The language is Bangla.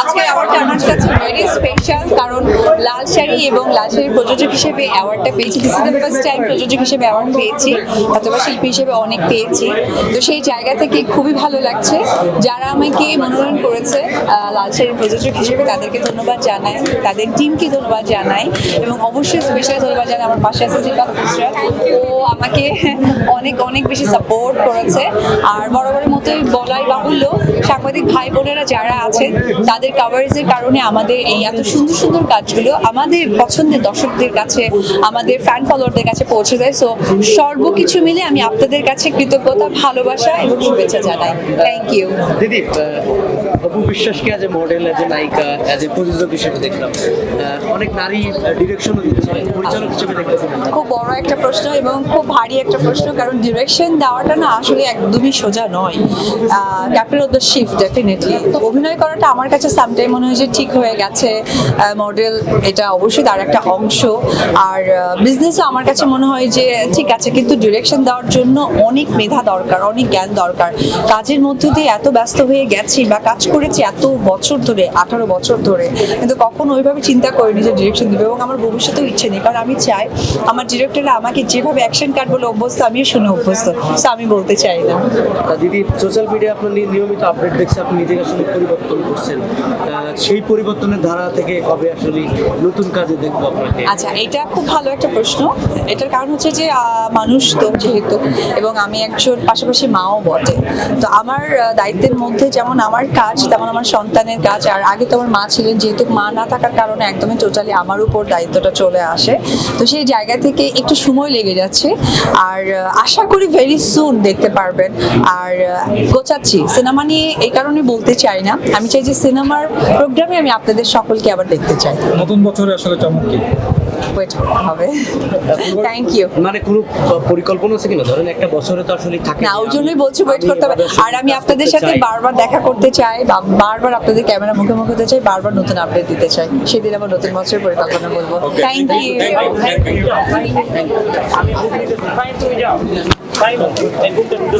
আজকে অ্যাওয়ার্ডটা আমার কাছে ভেরি স্পেশাল, কারণ লাল শাড়ি এবং লাল শাড়ির প্রযোজক হিসেবে অ্যাওয়ার্ডটা পেয়েছি। This is the first time প্রযোজক হিসেবে অ্যাওয়ার্ড পেয়েছি, অথবা শিল্পী হিসেবে অনেক পেয়েছি। তো সেই জায়গা থেকে খুবই ভালো লাগছে। যারা আমাকে মনোনয়ন করেছে লাল শাড়ির প্রযোজক হিসেবে, তাদেরকে ধন্যবাদ জানাই, তাদের টিমকে ধন্যবাদ জানাই, এবং অবশ্যই স্পেশাল ধন্যবাদ জানাই আমার পাশে আছে সিফাত নুসরাত। ও আমাকে অনেক অনেক বেশি সাপোর্ট করেছে। আর বরাবরের মতোই বলাই বাহুল্য, সাংবাদিক ভাই বোনেরা যারা আছেন তাদের কাভারেজের কারণে আমাদের এই এত সুন্দর সুন্দর কাজগুলো আমাদের পছন্দের দর্শকদের কাছে, আমাদের ফ্যান ফলোয়ারদের কাছে পৌঁছে যায়। সো সর্বকিছু মিলে আমি আপনাদের কাছে কৃতজ্ঞতা, ভালোবাসা এবং শুভেচ্ছা জানাই। Thank you. দিদি, অপু বিশ্বাসকে as a model, as a নায়িকা, অ্যাজ এ প্রযোজক হিসেবে দেখলাম, অনেক নারী ডিরেকশনও দিচ্ছে, পরিচালক হিসেবে দেখতেছি। খুব বড় একটা প্রশ্ন এবং খুব ভারী একটা প্রশ্ন, কারণ ডিরেকশন দেওয়াটা না আসলে একদমই সোজা নয়। Captain of the ship definitely অভিনয় করাটা আমার কাছে সামটাইম মনে হয় যে ঠিক হয়ে গেছে। মডেল এটা অবশ্যই তার একটা অংশ, আর বিজনেসও আমার কাছে মনে হয় যে ঠিক আছে, কিন্তু ডিরেকশন দেওয়ার জন্য অনেক মেধা দরকার, অনেক জ্ঞান দরকার। কাজের মধ্য দিয়ে এত ব্যস্ত হয়ে গেছি বা কাজ করেছি এত বছর ধরে, 18 বছর ধরে, কিন্তু কখনো ওইভাবে চিন্তা করিনি যে ডিরেকশন দেবে, এবং আমার ভবিষ্যতেও ইচ্ছে নেই। কারণ আমি চাই আমার ডিরেক্টররা আমাকে যেভাবে অ্যাকশন কাট বলে অভ্যস্ত, আমিও শুনে অভ্যস্ত। সো আমি বলতে চাই না। দিদি, সোশ্যাল মিডিয়া আপনার নিয়মিত আপডেট দেখছে, আপনি নিজেকে আসলে পরিবর্তন করছেন। সেই পরিবর্তনের ধারা থেকে কবে আসলে নতুন কাজে দেখবো আপনাকে? আচ্ছা, এটা খুব ভালো একটা প্রশ্ন। এটার কারণ হচ্ছে যে মানুষ তো যেহেতু, এবং আমি একজন পাশাপাশি মাও বটে, তো আমার দায়িত্বের মধ্যে যেমন আমার কাজ, তেমন আমার সন্তানের কাজ। আর আগে তো আমার মা ছিলেন, যেহেতু মা না থাকার কারণে একদমই টোটালি আমার উপর দায়িত্বটা চলে আসে। তো সেই জায়গা থেকে একটু সময় লেগে যাচ্ছে, আর আশা করি ভেরি সুন দেখতে পারবেন। আর গোছাচ্ছি সিনেমা নিয়ে, এই কারণে বলতে চাই না। আমি চাই যে সিনেমার প্রোগ্রামে আমি আপনাদের সকলকে আবার দেখতে চাই। নতুন বছরে আসলে চমক কি? ওয়েট হবে। Thank you. মানে কোনো পরিকল্পনা আছে কিনা? ধরেন একটা বছরে তো আসলে থাকে না, ওই জন্যই বলছি ওয়েট করতে হবে। আর আমি আপনাদের সাথে বারবার দেখা করতে চাই, বারবার আপনাদের ক্যামেরা মুখে মুখে হতে চাই, বারবার নতুন আপডেট দিতে চাই। সেদিন আমার নতুন বছরের পরিকল্পনা বলবো। Thank you.